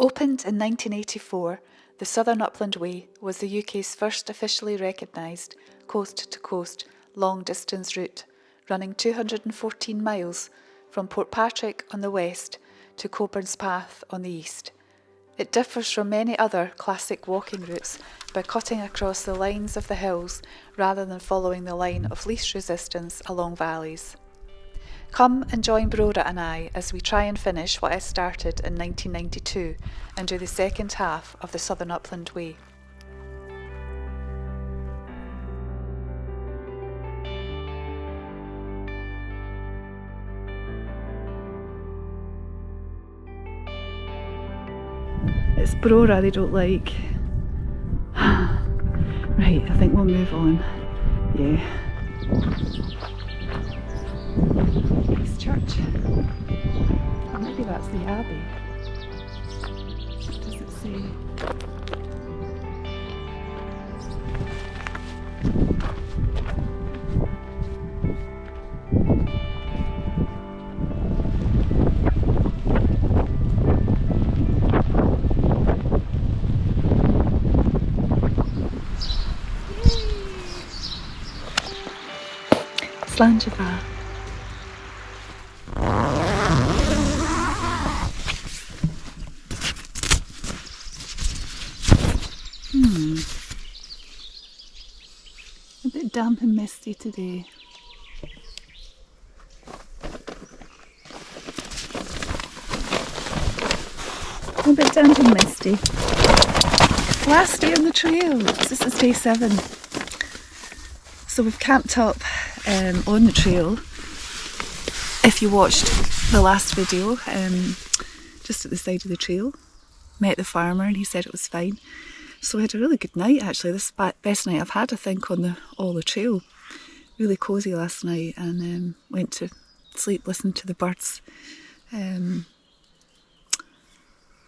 Opened in 1984, the Southern Upland Way was the UK's first officially recognised coast-to-coast long-distance route, running 214 miles from Portpatrick on the west to Cockburnspath on the east. It differs from many other classic walking routes by cutting across the lines of the hills rather than following the line of least resistance along valleys. Come and join Brora and I as we try and finish what I started in 1992 and do the second half of the Southern Upland Way. It's Brora they don't like. Right, I think we'll move on. Yeah. Nice church. Or maybe that's the Abbey. What does it say? Slanjava. A bit damp and misty today. A bit damp and misty. Last day on the trail. This is day 7. So we've camped up on the trail. If you watched the last video, just at the side of the trail, met the farmer and he said it was fine. So we had a really good night actually. This is the best night I've had I think on the trail. Really cosy last night, and went to sleep, listened to the birds.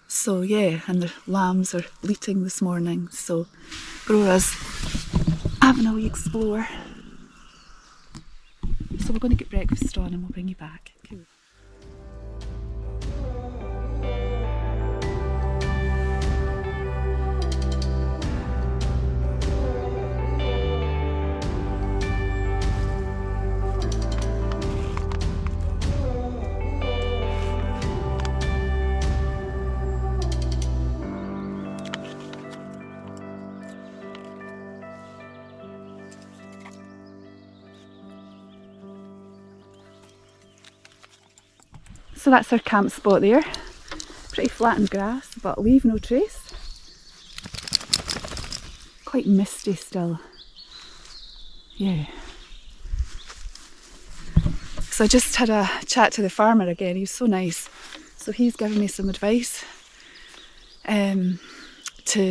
So yeah, and the lambs are bleating this morning. So Brora's having a wee explore. So we're going to get breakfast on and we'll bring you back. Cool. So that's our camp spot there. Pretty flattened grass, but leave no trace. Quite misty still. Yeah. So I just had a chat to the farmer again. He was so nice. So he's given me some advice to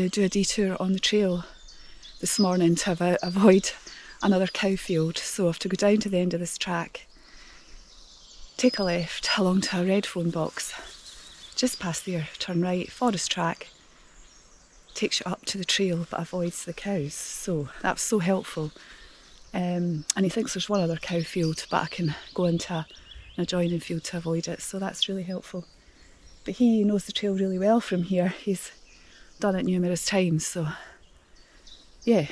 do a detour on the trail this morning to avoid another cow field. So I have to go down to the end of this track, take a left along to a red phone box, just past there, turn right, forest track, takes you up to the trail but avoids the cows. So that was so helpful. And he thinks there's one other cow field, but I can go into an adjoining field to avoid it, so that's really helpful. But he knows the trail really well from here. He's done it numerous times, so yeah.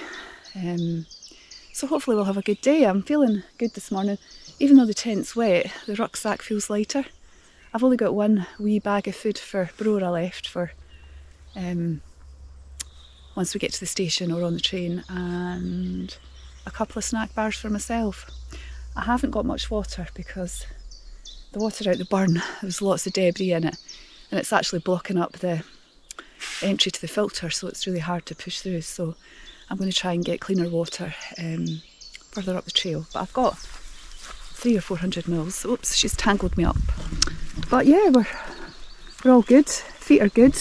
So hopefully we'll have a good day. I'm feeling good this morning. Even though the tent's wet, the rucksack feels lighter. I've only got one wee bag of food for Brora left for once we get to the station or on the train, and a couple of snack bars for myself. I haven't got much water because the water out the burn, there's lots of debris in it, and it's actually blocking up the entry to the filter, so it's really hard to push through. So I'm going to try and get cleaner water further up the trail. But I've got 300 or 400 mils. Oops, she's tangled me up. But yeah, we're all good. Feet are good.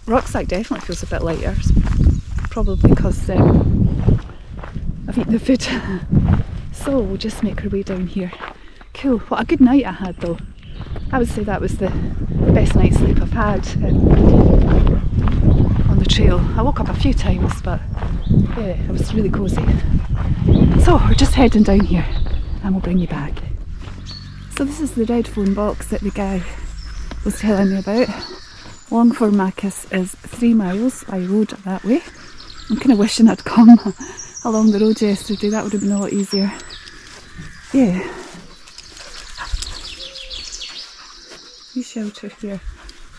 Rucksack definitely feels a bit lighter. Probably because I've eaten the food. So we'll just make our way down here. Cool. What a good night I had though. I would say that was the best night's sleep I've had on the trail. I woke up a few times, but yeah, it was really cosy. So we're just heading down here and we'll bring you back. So this is the red phone box that the guy was telling me about. Longford Macus is 3 miles by road that way. I'm kind of wishing I'd come along the road yesterday, that would have been a lot easier. Yeah. We shelter here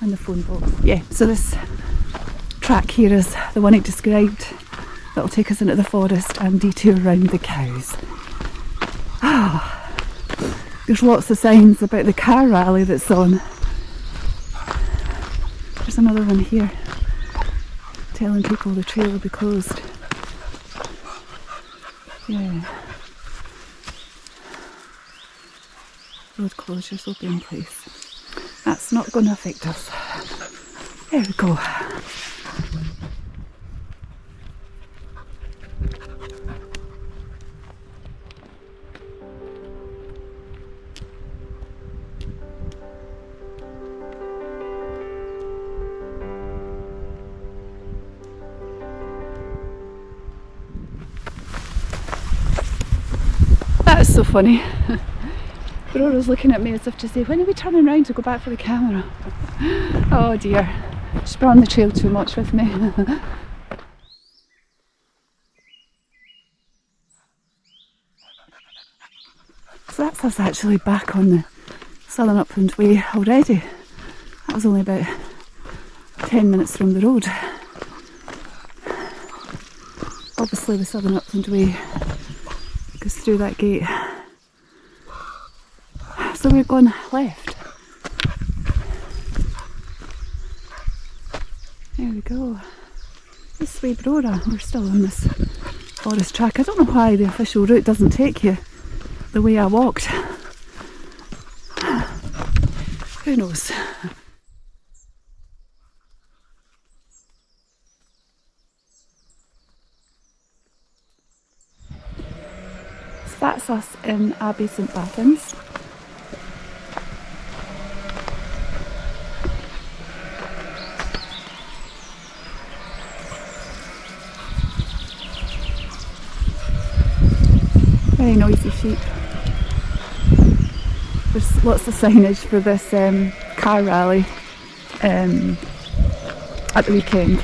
and the phone box. Yeah, so this track here is the one I described. That'll take us into the forest and detour around the cows. There's lots of signs about the car rally that's on. There's another one here telling people the trail will be closed. Yeah. Road closures will be in place. That's not going to affect us. There we go. That's so funny. Brora's looking at me as if to say, when are we turning around to go back for the camera? Oh dear, she's been on the trail too much with me. So that's us actually back on the Southern Upland Way already. That was only about 10 minutes from the road. Obviously the Southern Upland Way goes through that gate. So we're going left. There we go. This way, Brora. We're still on this forest track. I don't know why the official route doesn't take you the way I walked. Who knows? So that's us in Abbey St Bathans. Very noisy sheep. There's lots of signage for this car rally at the weekend.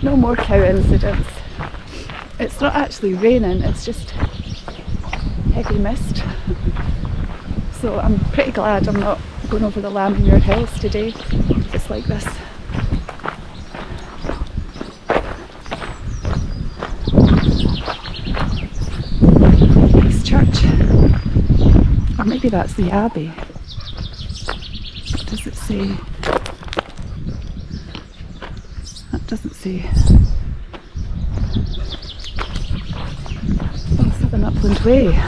No more cow incidents. It's not actually raining, it's just heavy mist. So I'm pretty glad I'm not going over the Lambmuir Hills today. It's like this. Nice church. Or maybe that's the Abbey. What does it say? That doesn't say. Oh, Southern Upland Way.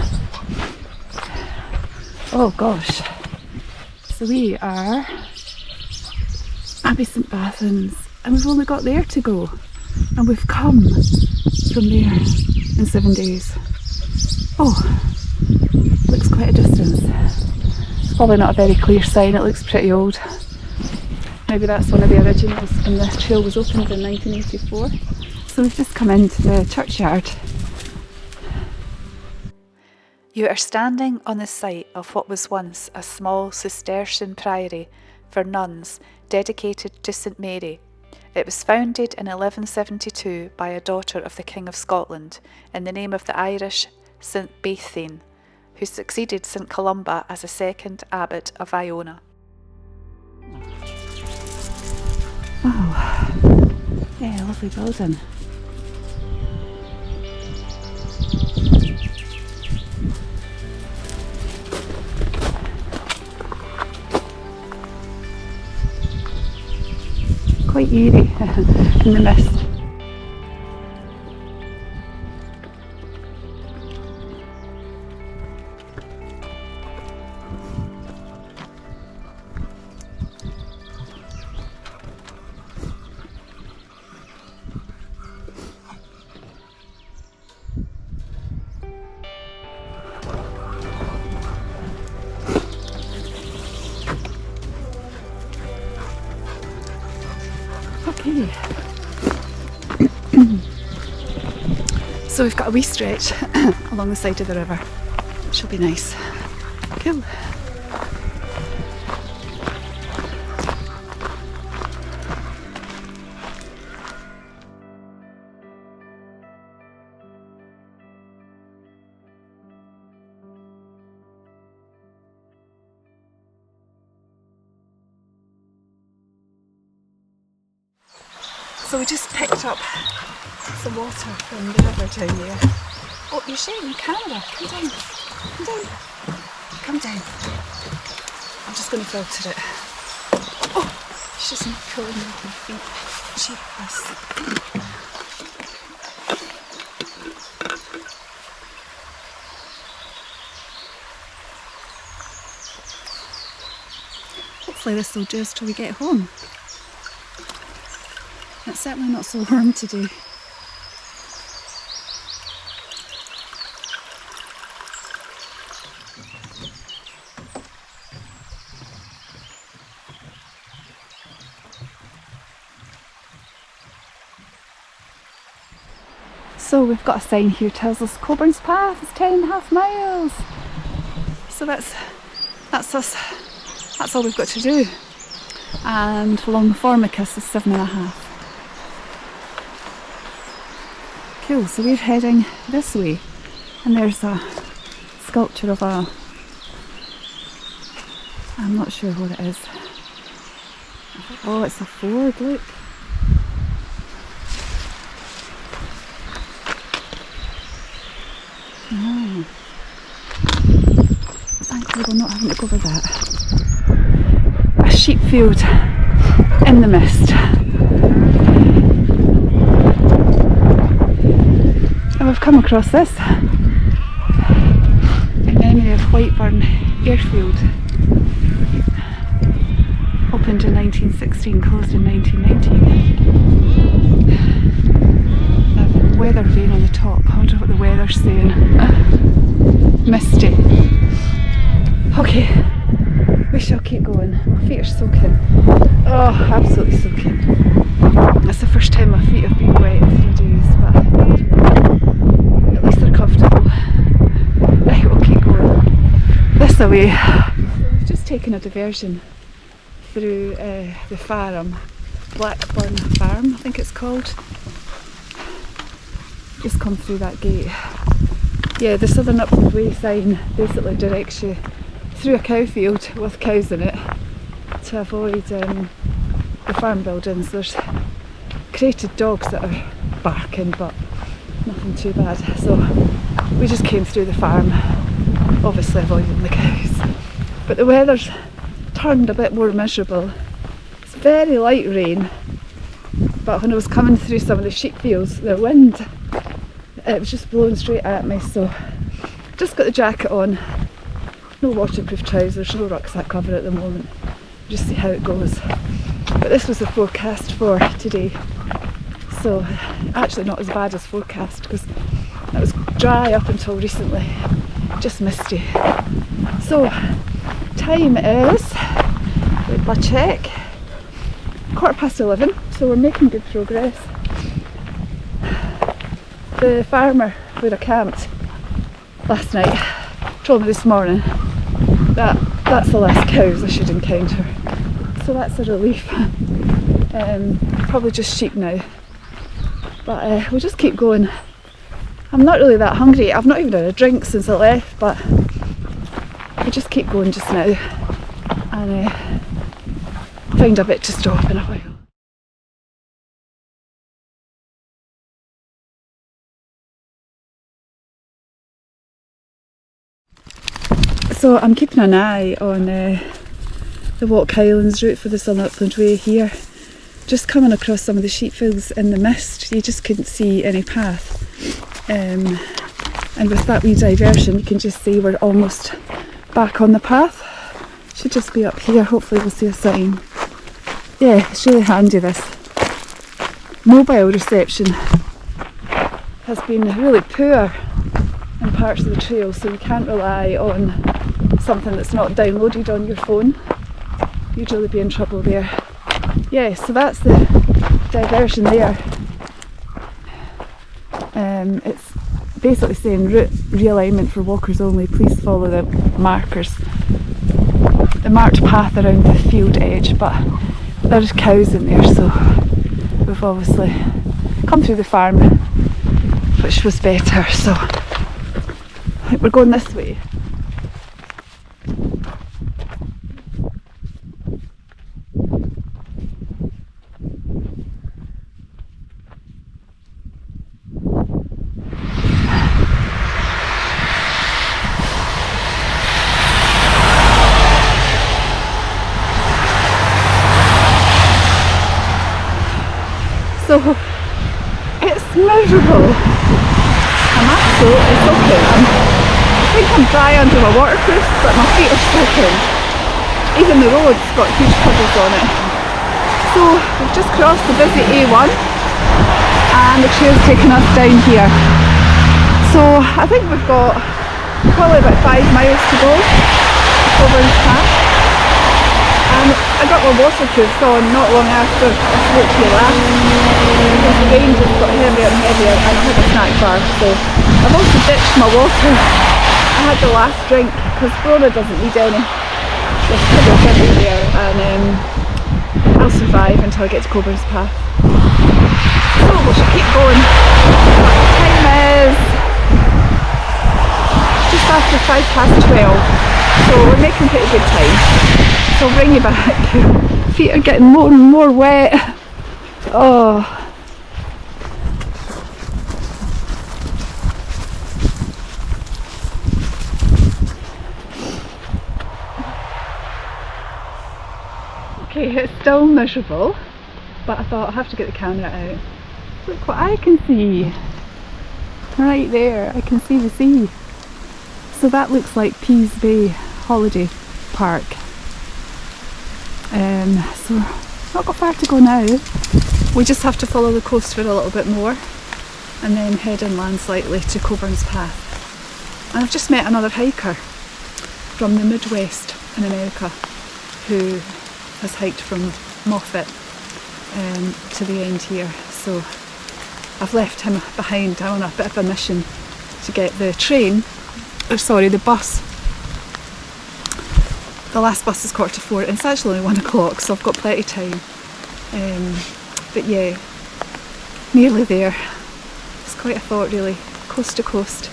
Oh gosh. So we are Abbey St Bathans and we've only got there to go. And we've come from there in 7 days. Oh, looks quite a distance. It's probably not a very clear sign, it looks pretty old. Maybe that's one of the originals when this trail was opened in 1984. So we've just come into the churchyard. You are standing on the site of what was once a small Cistercian priory for nuns dedicated to St Mary. It was founded in 1172 by a daughter of the King of Scotland in the name of the Irish St Bathans, who succeeded St Columba as a second abbot of Iona. Wow, yeah, lovely building. Quite eerie in the mist. Okay. So we've got a wee stretch along the side of the river, which will be nice. Cool. So we just picked up some water from the river down there. Oh, you're shaking your camera. Come down. Come down. Come down. I'm just going to filter it. Oh, she's not pulling me with my feet. Cheapness. Hopefully this will do us till we get home. It's certainly not so warm today. So we've got a sign here that tells us Cockburnspath is 10.5 miles. So that's us. That's all we've got to do. And along the Formicus is 7.5. Cool, so we're heading this way, and there's a sculpture of I'm not sure what it is. Oh, it's a Ford, look. Oh. Thankfully we're not having to go over that. A sheep field in the mist. And we've come across this in memory of Whiteburn Airfield. Opened in 1916, closed in 1919. The weather vane on the top. I wonder what the weather's saying. Misty. Okay, we shall keep going. My feet are soaking. Oh, absolutely soaking. That's the first time my feet have been wet in 3 days, but at least they're comfortable. Right, we'll keep going. This away. So we've just taken a diversion through the farm, Blackburn Farm, I think it's called. Just come through that gate. Yeah, the Southern Upland Way sign basically directs you through a cow field with cows in it to avoid the farm buildings. There's crated dogs that are barking, but nothing too bad. So we just came through the farm, obviously avoiding the cows. But the weather's turned a bit more miserable. It's very light rain, but when I was coming through some of the sheep fields, the wind, it was just blowing straight at me. So just got the jacket on, no waterproof trousers, no rucksack cover at the moment, just see how it goes. But this was the forecast for today, so actually not as bad as forecast because it was dry up until recently, just misty. So time is, wait, I'll check, 11:15, so we're making good progress. The farmer where I camped last night told me this morning that that's the last cows I should encounter, so that's a relief. Probably just sheep now, but we'll just keep going. I'm not really that hungry, I've not even had a drink since I left, but we'll just keep going just now and find a bit to stop in a while. So I'm keeping an eye on the Walk Highlands route for the Southern Upland Way here. Just coming across some of the sheep fields in the mist, you just couldn't see any path. And with that wee diversion you can just see we're almost back on the path. Should just be up here, hopefully we'll see a sign. Yeah, it's really handy this. Mobile reception has been really poor in parts of the trail, so you can't rely on something that's not downloaded on your phone. You'd really be in trouble there. Yeah, so that's the diversion there. It's basically saying route realignment for walkers only, please follow the markers, the marked path around the field edge, but there's cows in there, so we've obviously come through the farm, which was better, so I think we're going this way. So it's miserable. It's okay. I think I'm dry under my waterproof, but my feet are soaking. Even the road's got huge puddles on it. So we've just crossed the busy A1 and the trail's taken us down here. So I think we've got probably about 5 miles to go over this path. And I got my waterproofs on not long after I spoke to you last, because the rain just got heavier and heavier and I had a snack bar, so I've also ditched my water. I had the last drink because Brora doesn't need any. There's puddles everywhere, and I'll survive until I get to Cockburnspath. So we should keep going. The time is just after 12:05, so we're making pretty good time. So I'll bring you back. Feet are getting more and more wet. Oh. Okay, it's still miserable, but I thought I'll have to get the camera out. Look what I can see. Right there, I can see the sea. So that looks like Pease Bay Holiday Park. So not got far to go now. We just have to follow the coast for a little bit more and then head inland slightly to Cockburnspath. And I've just met another hiker from the Midwest in America who has hiked from Moffat to the end here. So I've left him behind. I'm on a bit of a mission to get the the bus. The last bus is 4:15 and it's actually only 1 o'clock, so I've got plenty of time. But yeah, nearly there. It's quite a thought really, coast to coast.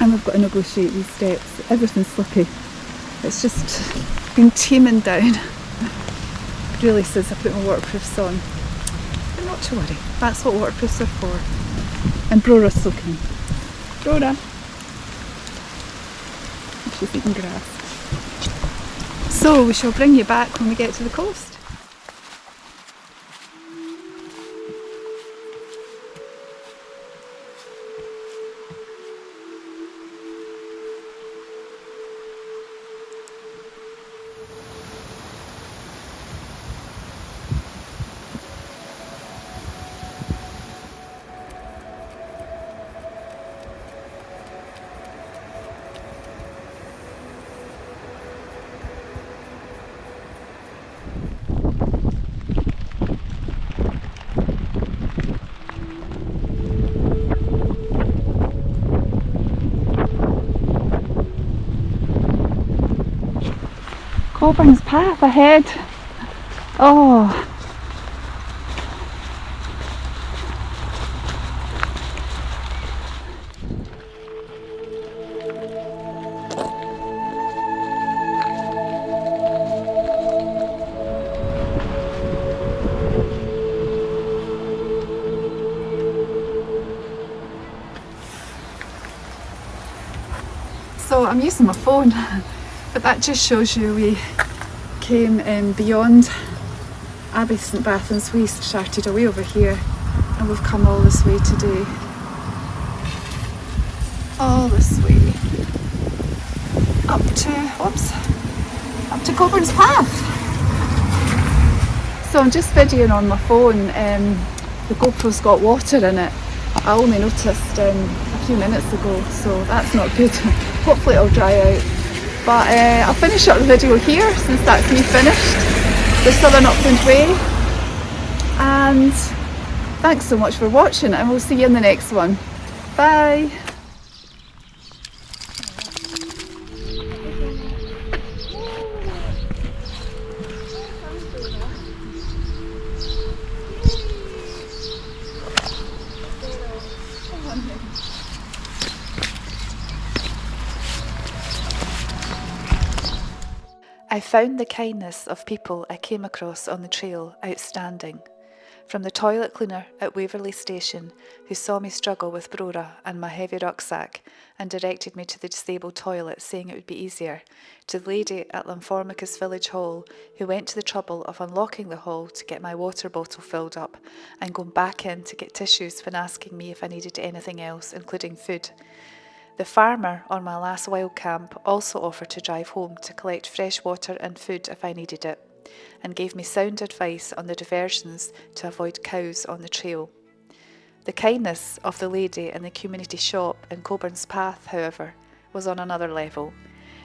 And we've got to negotiate these steps. Everything's slippy. It's just been teeming down. Really since I put my waterproofs on. But not to worry, that's what waterproofs are for. And Brora's soaking. Brora! She's eating grass. So we shall bring you back when we get to the coast. Cockburnspath ahead. Oh. So I'm using my phone, but that just shows you we came beyond Abbey St Bathans. We started away over here and we've come all this way today. All this way. Up to Cockburnspath. So I'm just videoing on my phone. The GoPro's got water in it. I only noticed a few minutes ago, so that's not good. Hopefully it'll dry out. But I'll finish up the video here since that's me finished. The Southern Upland Way. And Thanks so much for watching, and we'll see you in the next one. Bye. I found the kindness of people I came across on the trail outstanding. From the toilet cleaner at Waverley Station, who saw me struggle with Brora and my heavy rucksack and directed me to the disabled toilet, saying it would be easier, to the lady at Lamformicus Village Hall, who went to the trouble of unlocking the hall to get my water bottle filled up and going back in to get tissues when asking me if I needed anything else, including food. The farmer on my last wild camp also offered to drive home to collect fresh water and food if I needed it, and gave me sound advice on the diversions to avoid cows on the trail. The kindness of the lady in the community shop in Cockburnspath, however, was on another level.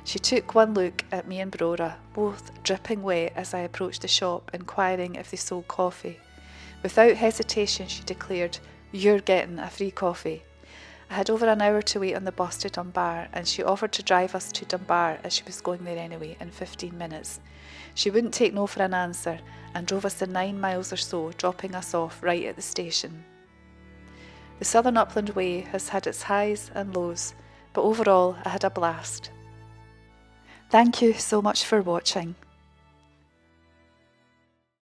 She took one look at me and Brora, both dripping wet, as I approached the shop, inquiring if they sold coffee. Without hesitation, she declared, "You're getting a free coffee." I had over an hour to wait on the bus to Dunbar, and she offered to drive us to Dunbar as she was going there anyway in 15 minutes. She wouldn't take no for an answer and drove us the 9 miles or so, dropping us off right at the station. The Southern Upland Way has had its highs and lows, but overall I had a blast. Thank you so much for watching.